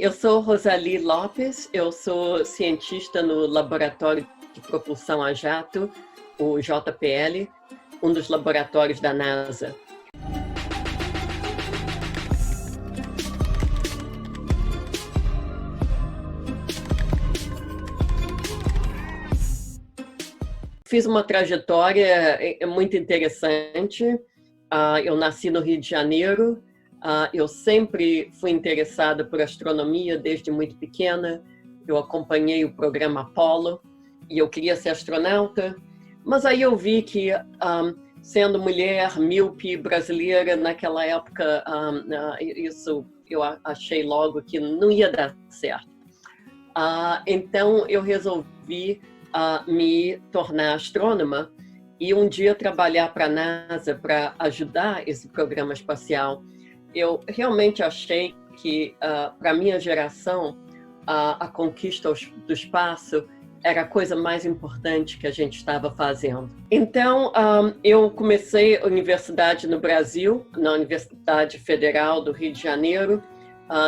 Eu sou Rosali Lopes, eu sou cientista no Laboratório de Propulsão a Jato, o JPL, um dos laboratórios da NASA. Fiz uma trajetória muito interessante. Eu nasci no Rio de Janeiro. Eu sempre fui interessada por astronomia desde muito pequena. Eu acompanhei o programa Apollo e eu queria ser astronauta. Mas aí eu vi que, sendo mulher, míope, brasileira, naquela época, isso eu achei logo que não ia dar certo. Então eu resolvi me tornar astrônoma e um dia trabalhar para a NASA para ajudar esse programa espacial. Eu realmente achei que, para a minha geração, a conquista do espaço era a coisa mais importante que a gente estava fazendo. Então, eu comecei a universidade no Brasil, na Universidade Federal do Rio de Janeiro.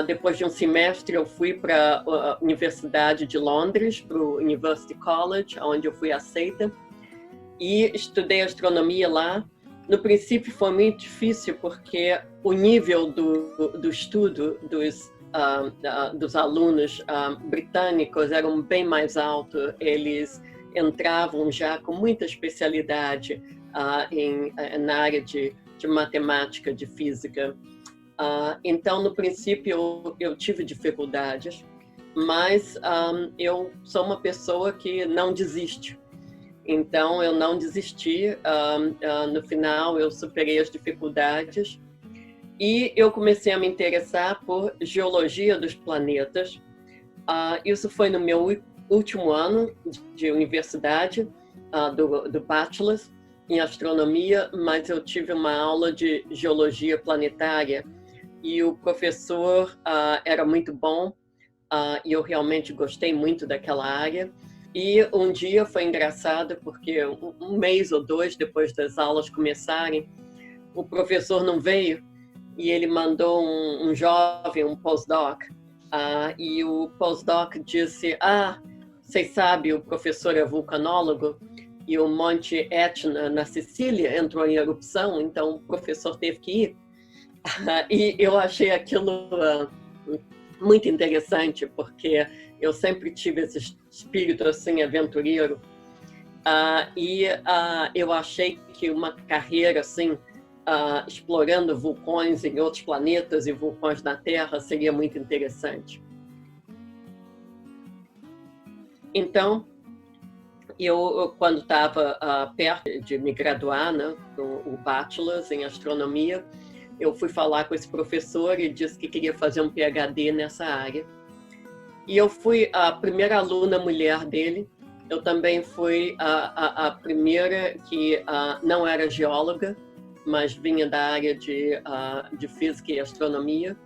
Depois de um semestre, eu fui para a Universidade de Londres, para o University College, onde eu fui aceita, e estudei astronomia lá. No princípio foi muito difícil, porque o nível do estudo dos alunos britânicos era bem mais alto. Eles entravam já com muita especialidade na área de matemática, de física. Então, no princípio, eu tive dificuldades, mas eu sou uma pessoa que não desiste. Então, eu não desisti. No final, eu superei as dificuldades e eu comecei a me interessar por geologia dos planetas. Isso foi no meu último ano de universidade, do Bachelor em astronomia, mas eu tive uma aula de geologia planetária e o professor era muito bom e eu realmente gostei muito daquela área. E um dia foi engraçado, porque um mês ou dois depois das aulas começarem, o professor não veio e ele mandou um jovem, um postdoc, e o postdoc disse: vocês sabem, o professor é vulcanólogo e o Monte Etna, na Sicília, entrou em erupção, então o professor teve que ir. E eu achei aquilo muito interessante, porque eu sempre tive esse espírito assim aventureiro, e eu achei que uma carreira assim explorando vulcões em outros planetas e vulcões na Terra seria muito interessante. Então, eu quando estava perto de me graduar, né, o Bachelor em astronomia, eu fui falar com esse professor e disse que queria fazer um PhD nessa área. E eu fui a primeira aluna mulher dele. Eu também fui a primeira que não era geóloga, mas vinha da área de física e astronomia.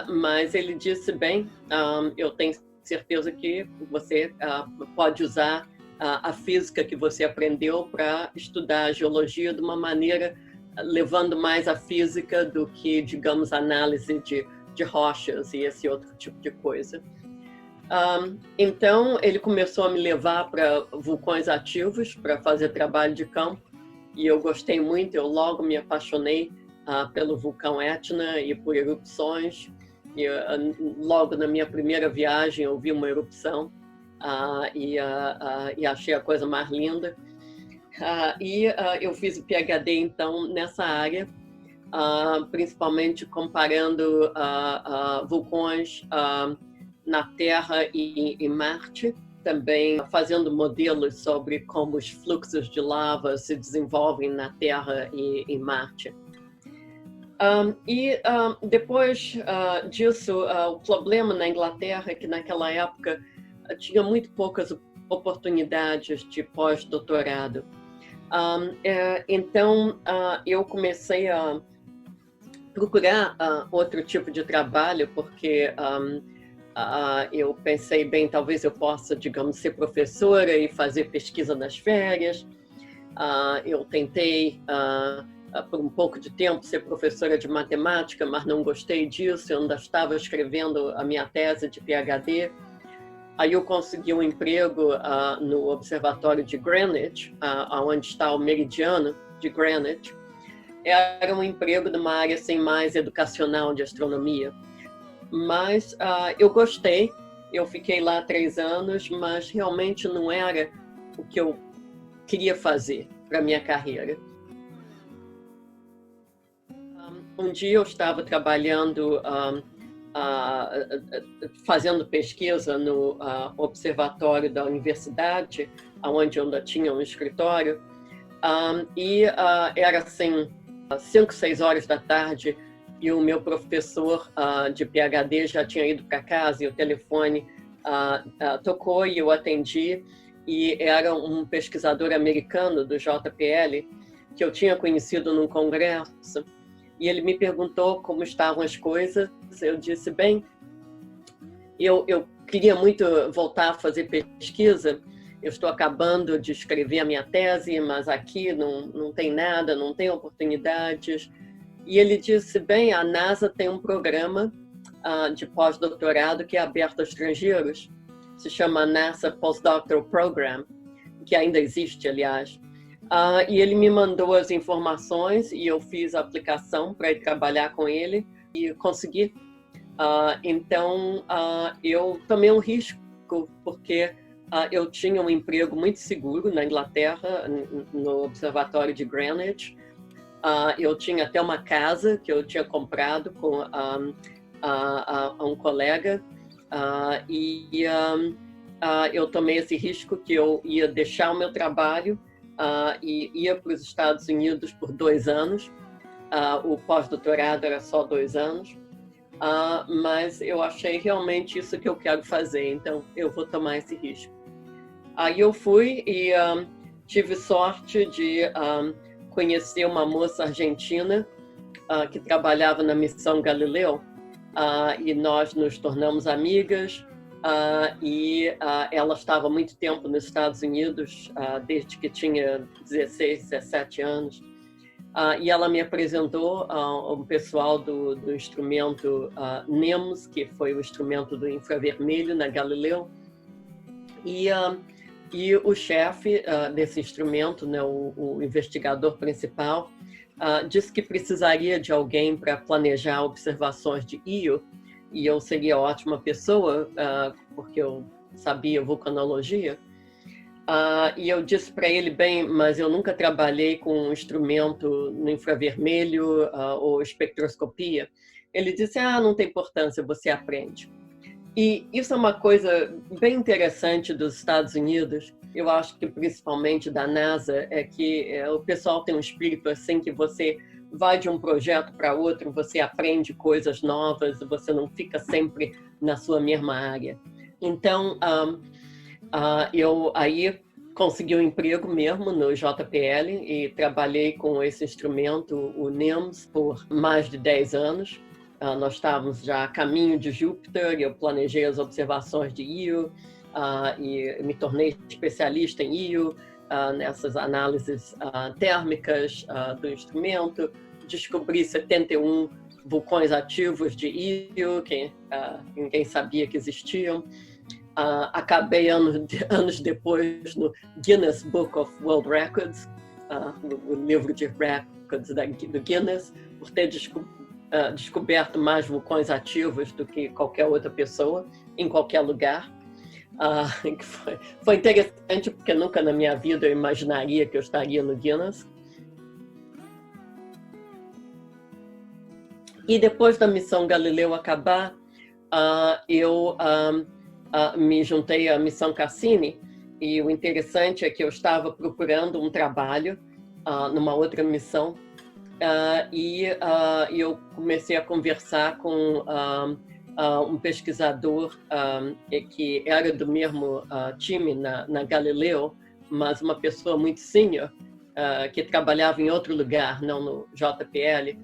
Mas ele disse: bem, eu tenho certeza que você pode usar a física que você aprendeu para estudar a geologia de uma maneira levando mais a física do que, digamos, análise de rochas e esse outro tipo de coisa. Então, ele começou a me levar para vulcões ativos para fazer trabalho de campo, e eu gostei muito. Eu logo me apaixonei pelo vulcão Etna e por erupções. E, logo na minha primeira viagem, eu vi uma erupção e achei a coisa mais linda. Eu fiz o PhD, então, nessa área, principalmente comparando vulcões na Terra e em Marte, também fazendo modelos sobre como os fluxos de lava se desenvolvem na Terra e em Marte. Depois disso, o problema na Inglaterra é que naquela época tinha muito poucas oportunidades de pós-doutorado. Então, eu comecei a procurar outro tipo de trabalho, porque eu pensei, bem, talvez eu possa, digamos, ser professora e fazer pesquisa nas férias. Eu tentei por um pouco de tempo, ser professora de matemática, mas não gostei disso, eu ainda estava escrevendo a minha tese de PhD. Aí eu consegui um emprego no Observatório de Greenwich, onde está o meridiano de Greenwich. Era um emprego de uma área assim, mais educacional de astronomia. Mas eu gostei, eu fiquei lá 3 anos, mas realmente não era o que eu queria fazer para a minha carreira. Um dia eu estava trabalhando, fazendo pesquisa no observatório da universidade, onde eu ainda tinha um escritório, e era assim, 5, 6 horas da tarde, e o meu professor de PhD já tinha ido para casa e o telefone tocou e eu atendi, e era um pesquisador americano do JPL, que eu tinha conhecido num congresso, e ele me perguntou como estavam as coisas. Eu disse, bem, eu queria muito voltar a fazer pesquisa, eu estou acabando de escrever a minha tese, mas aqui não tem nada, não tem oportunidades. E ele disse, bem, a NASA tem um programa de pós-doutorado que é aberto a estrangeiros, se chama NASA Postdoctoral Program, que ainda existe, aliás. E ele me mandou as informações e eu fiz a aplicação para ir trabalhar com ele e consegui. Então, eu tomei um risco, porque eu tinha um emprego muito seguro na Inglaterra, no Observatório de Greenwich. Eu tinha até uma casa que eu tinha comprado com um colega, eu tomei esse risco que eu ia deixar o meu trabalho e ia para os Estados Unidos por 2 anos. O pós-doutorado era só 2 anos, mas eu achei realmente isso que eu quero fazer, então eu vou tomar esse risco. Aí eu fui e tive sorte de conhecer uma moça argentina que trabalhava na missão Galileu, e nós nos tornamos amigas. Ela estava há muito tempo nos Estados Unidos, desde que tinha 16, 17 anos. E ela me apresentou ao pessoal do instrumento NEMS, que foi o instrumento do infravermelho na Galileu. E o chefe desse instrumento, né, o investigador principal, disse que precisaria de alguém para planejar observações de Io, e eu seria ótima pessoa, porque eu sabia vulcanologia. E eu disse para ele, bem, mas eu nunca trabalhei com um instrumento no infravermelho ou espectroscopia. Ele disse, não tem importância, você aprende. E isso é uma coisa bem interessante dos Estados Unidos, eu acho que principalmente da NASA, é que o pessoal tem um espírito assim que você vai de um projeto para outro, você aprende coisas novas, você não fica sempre na sua mesma área. Então, eu aí consegui um emprego mesmo no JPL e trabalhei com esse instrumento, o NEMS, por mais de 10 anos. Nós estávamos já a caminho de Júpiter, eu planejei as observações de Io e me tornei especialista em Io, nessas análises térmicas do instrumento. Descobri 71 vulcões ativos de Io, que ninguém sabia que existiam. Acabei anos depois no Guinness Book of World Records, o livro de records do Guinness, por ter descoberto mais vulcões ativos do que qualquer outra pessoa, em qualquer lugar. Foi interessante, porque nunca na minha vida eu imaginaria que eu estaria no Guinness. E depois da missão Galileu acabar, eu me juntei à missão Cassini, e o interessante é que eu estava procurando um trabalho numa outra missão, e eu comecei a conversar com um pesquisador que era do mesmo time na Galileu, mas uma pessoa muito senior, que trabalhava em outro lugar, não no JPL,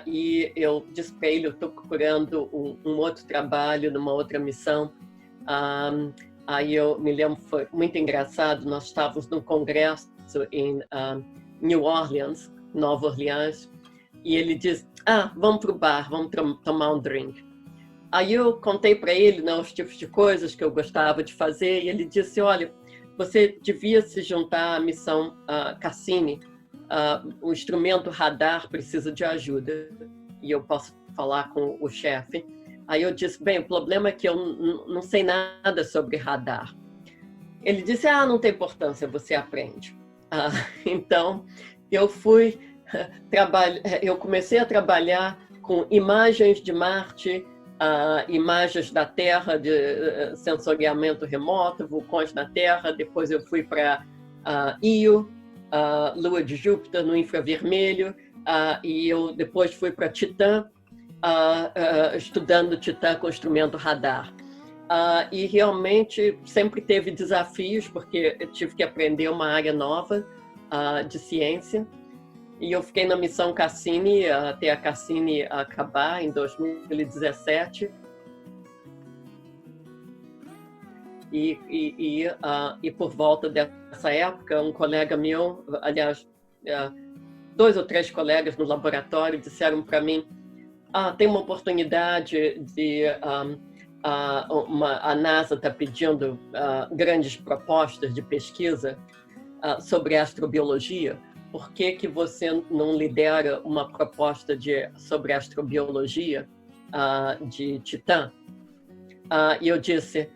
e eu disse para ele, eu estou procurando um outro trabalho numa outra missão. Aí eu me lembro, foi muito engraçado, nós estávamos num congresso em New Orleans, Nova Orleans, e ele disse, vamos para o bar, vamos tomar um drink. Aí eu contei para ele, né, os tipos de coisas que eu gostava de fazer, e ele disse, olha, você devia se juntar à missão Cassini, o instrumento radar precisa de ajuda, e eu posso falar com o chefe. Aí eu disse, bem, o problema é que eu não sei nada sobre radar. Ele disse, não tem importância, você aprende. Então, eu comecei a trabalhar com imagens de Marte, imagens da Terra, de sensoriamento remoto, vulcões na Terra. Depois eu fui para Io, Lua de Júpiter no infravermelho, e eu depois fui para Titã, estudando Titã com instrumento radar. E realmente sempre teve desafios, porque eu tive que aprender uma área nova de ciência. E eu fiquei na missão Cassini até a Cassini acabar em 2017. E por volta dessa época, um colega meu, aliás, 2 ou 3 colegas no laboratório disseram para mim, tem uma oportunidade de... a NASA está pedindo grandes propostas de pesquisa sobre astrobiologia. Por que você não lidera uma proposta sobre astrobiologia de Titã? E eu disse,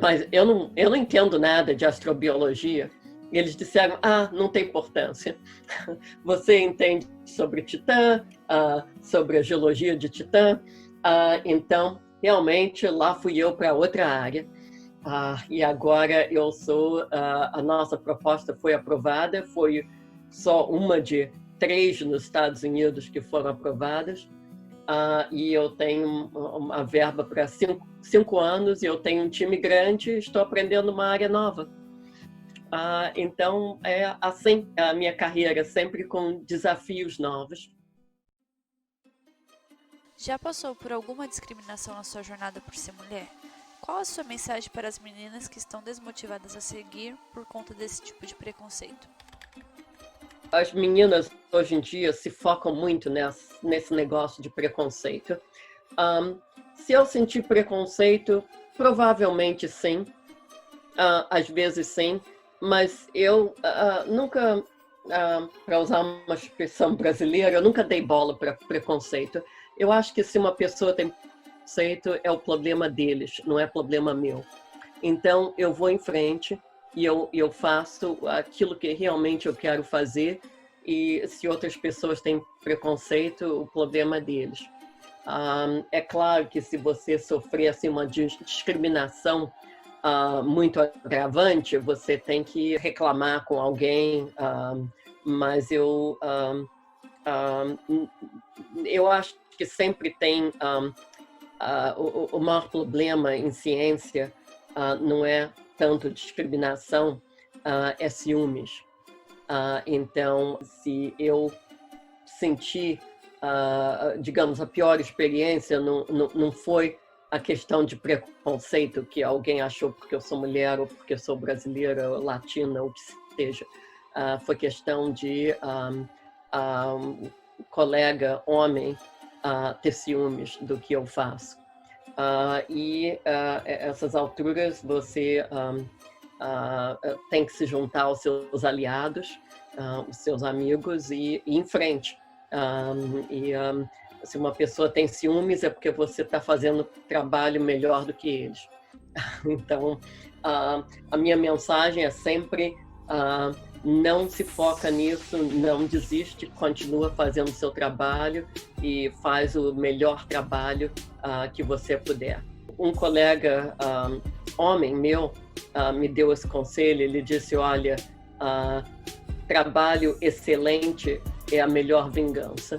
mas eu não entendo nada de astrobiologia. E eles disseram, não tem importância. Você entende sobre Titã, sobre a geologia de Titã. Então, realmente, lá fui eu para outra área. E agora a nossa proposta foi aprovada, foi só uma de 3 nos Estados Unidos que foram aprovadas. E eu tenho uma verba para 5 anos, e eu tenho um time grande, estou aprendendo uma área nova. Então, é assim a minha carreira, sempre com desafios novos. Já passou por alguma discriminação na sua jornada por ser mulher? Qual a sua mensagem para as meninas que estão desmotivadas a seguir por conta desse tipo de preconceito? As meninas, hoje em dia, se focam muito nesse negócio de preconceito. Se eu sentir preconceito, provavelmente sim. Às vezes sim. Mas eu nunca, para usar uma expressão brasileira, eu nunca dei bola para preconceito. Eu acho que se uma pessoa tem preconceito, é o problema deles, não é problema meu. Então, eu vou em frente e eu faço aquilo que realmente eu quero fazer, e se outras pessoas têm preconceito, o problema é deles. É claro que se você sofrer assim, uma discriminação muito agravante, você tem que reclamar com alguém, mas eu acho que sempre tem o maior problema em ciência não é tanto discriminação, é ciúmes. Então, se eu sentir, digamos, a pior experiência não foi a questão de preconceito que alguém achou porque eu sou mulher ou porque eu sou brasileira ou latina, ou o que seja. Foi questão de um colega homem ter ciúmes do que eu faço. Essas alturas você tem que se juntar aos seus aliados, os seus amigos, e ir em frente. Se uma pessoa tem ciúmes, é porque você está fazendo trabalho melhor do que eles. Então, a minha mensagem é sempre: não se foca nisso, não desiste, continua fazendo o seu trabalho e faz o melhor trabalho que você puder. Um colega homem meu me deu esse conselho. Ele disse: olha, trabalho excelente é a melhor vingança.